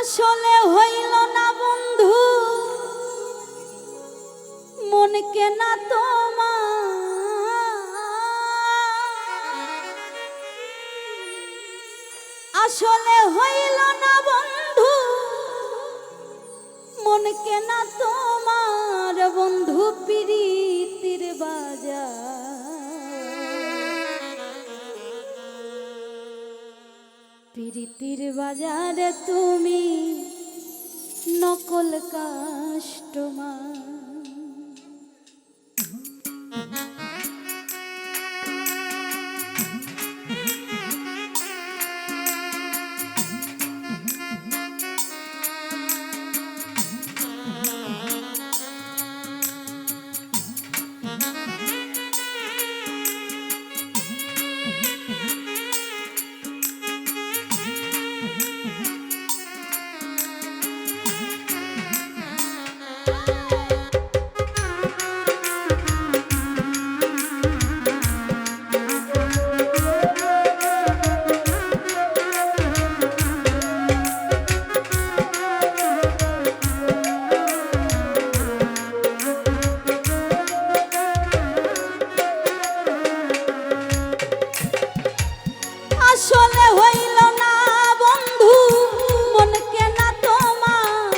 আসলে হইল না বন্ধু মন কেনা তোমার, আসলে হইল না বন্ধু মন কেনা তোমার, বন্ধু প্রীতির বাজার, প্রীতির বাজারে তুমি নকল কাস্টমার। আসলে হইল না বন্ধু মন কেনা তোমার,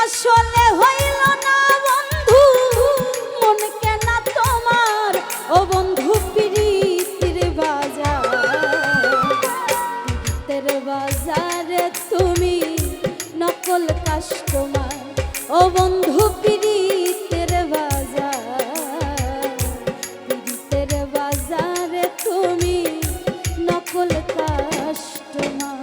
আসলে হইল না বন্ধু মন কেনা তোমার, ও বন্ধু প্রীতির বাজার, প্রীতির বাজারে তুমি নকল কাস্টমার, ও বন্ধু প্রীতির বাজার, প্রীতির বাজারে তুমি নকল কাস্টমার।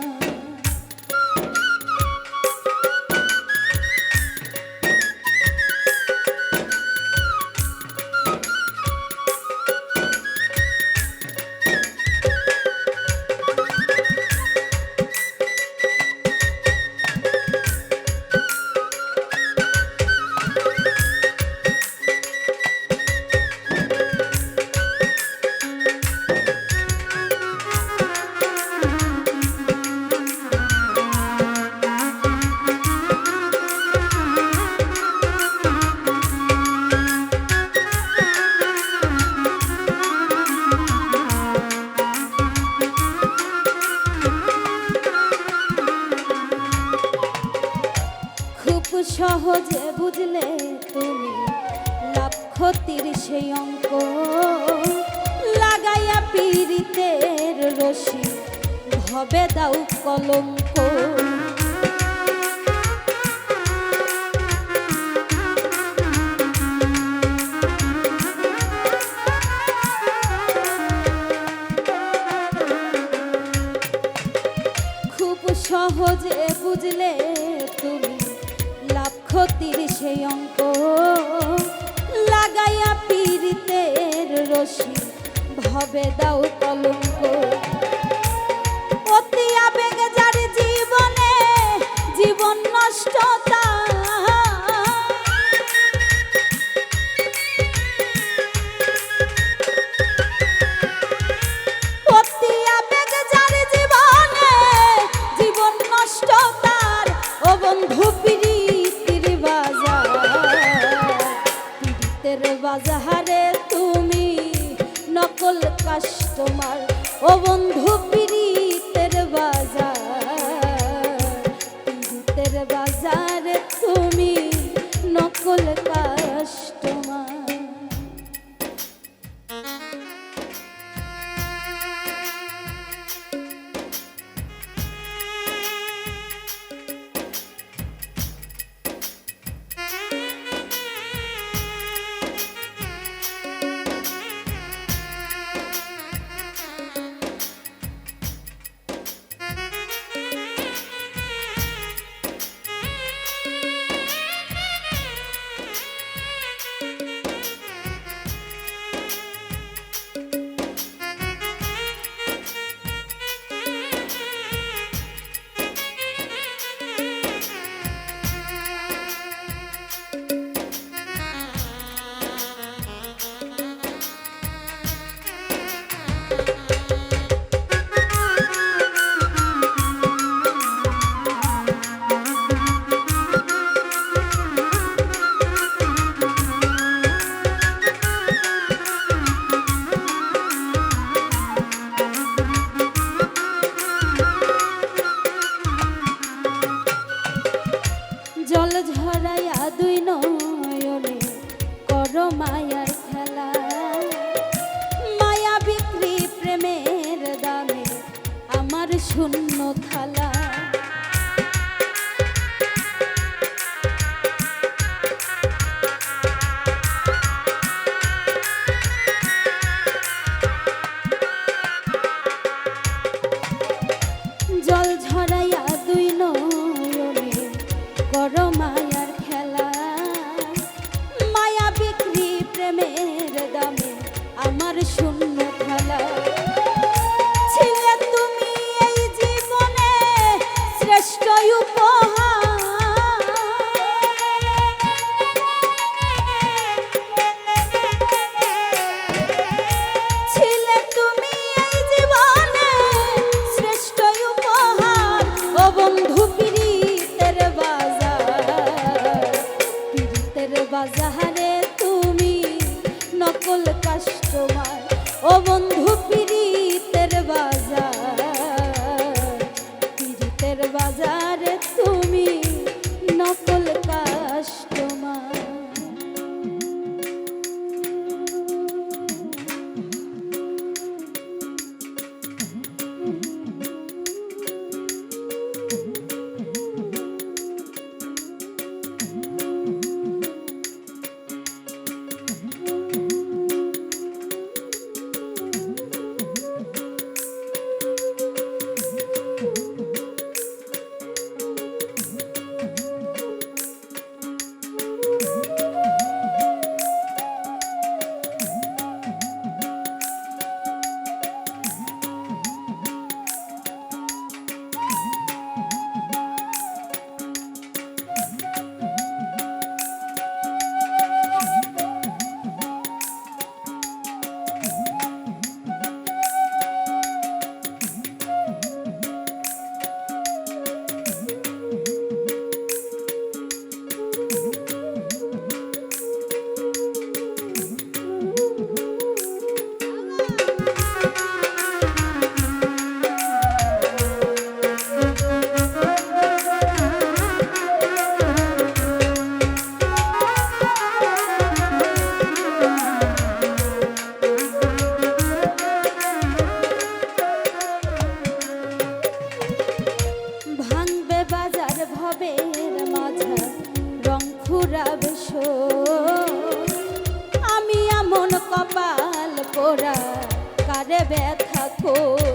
সহজে বুঝলে তুমি লাভ ক্ষতির সেই অঙ্ক, লাগাইয়া পীড়িতের রশি ভবে দাও কলঙ্ক। খুব সহজে বুঝলে তুমি লাভ ক্ষতির সেই অঙ্ক, লাগাইয়া পীড়িতের রশি ভবে দাও কলঙ্ক। অতি আবেগ যার জীবনে জীবন নষ্ট তার, অতি আবেগ যার জীবনে জীবন নষ্ট তার, ও বন্ধু প্রীতির বাজারে তুমি নকল কাস্টমার, ও বন্ধু প্রীতির বাজার, প্রীতির বাজারে তুমি নকল কাস্টমার। করো মায়ার খেলা। মায়া বিক্রি প্রেমের দামে আমার শূন্য থালা। জল ঝরাইয়া দুই নয়নে করো মায়ার খেলা। মায়া বিক্রি প্রেমের দামে আমার শূন্য থালা। ছিলে তুমি এই জীবনে শ্রেষ্ঠ উপহার। ছিলে তুমি এই জীবনে শ্রেষ্ঠ উপহার। ও বন্ধু পীড়িতের বাজার, পীড়িতের বাজারে তুমি নকল কাস্টমার। ও বন্ধু পীড়িতের বাজার, পীড়িতের বাজারে তুমি নকল কাস্টমার। আমি এমন কপাল পোড়া কারে ব্যথা কই।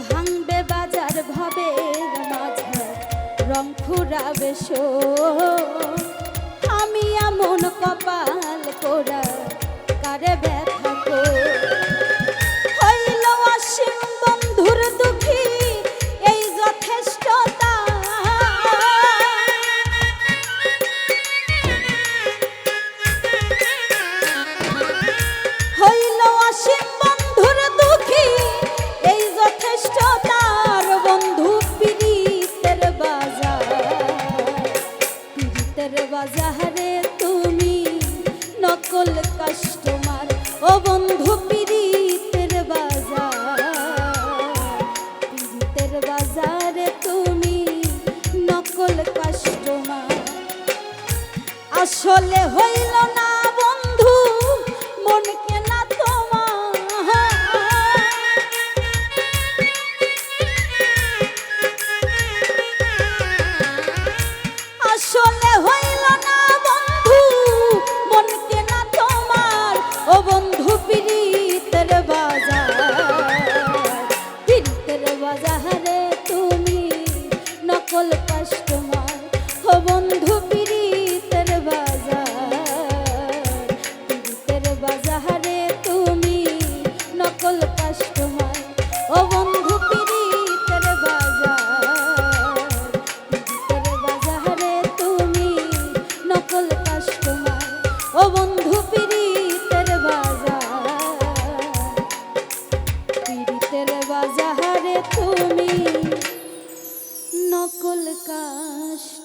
ভাঙবে বাজার ভবের মাঝে রং ফুরাবে শো। আমি এমন কপাল পোড়া কারে ব্যথা কই। হইল অসীম বন্ধুর দুঃখী এই যথেষ্টতা। হইল অসীম বন্ধুর দুঃখী এই যথেষ্টতার। বন্ধু পীড়িতের বাজার, পীড়িতের বাজারে তুমি নকল কাস্টমার। ও বন্ধু পীড়িতের বাজার, পীড়িতের বাজারে তুমি নকল কাস্টমার। আসলে হইল না বন্ধু মন কেনা তোমার। আসলে হইল না বন্ধু মন কেনা তোমার। ও বন্ধু পীড়িতের বাজার, পীড়িতের বাজারে তুমি নকল কাস্টমার। ও বন্ধু পীড়িতের বাজার, পীড়িতের বাজারে তুমি নকল কাস্টমার। ও বন্ধু পীড়িতের বাজার, পীড়িতের বাজারে তুমি নকল কাস্টমার। ও বন্ধু পীড়িতের বাজার, পীড়িতের বাজারে তুমি নকল কাস্টমার।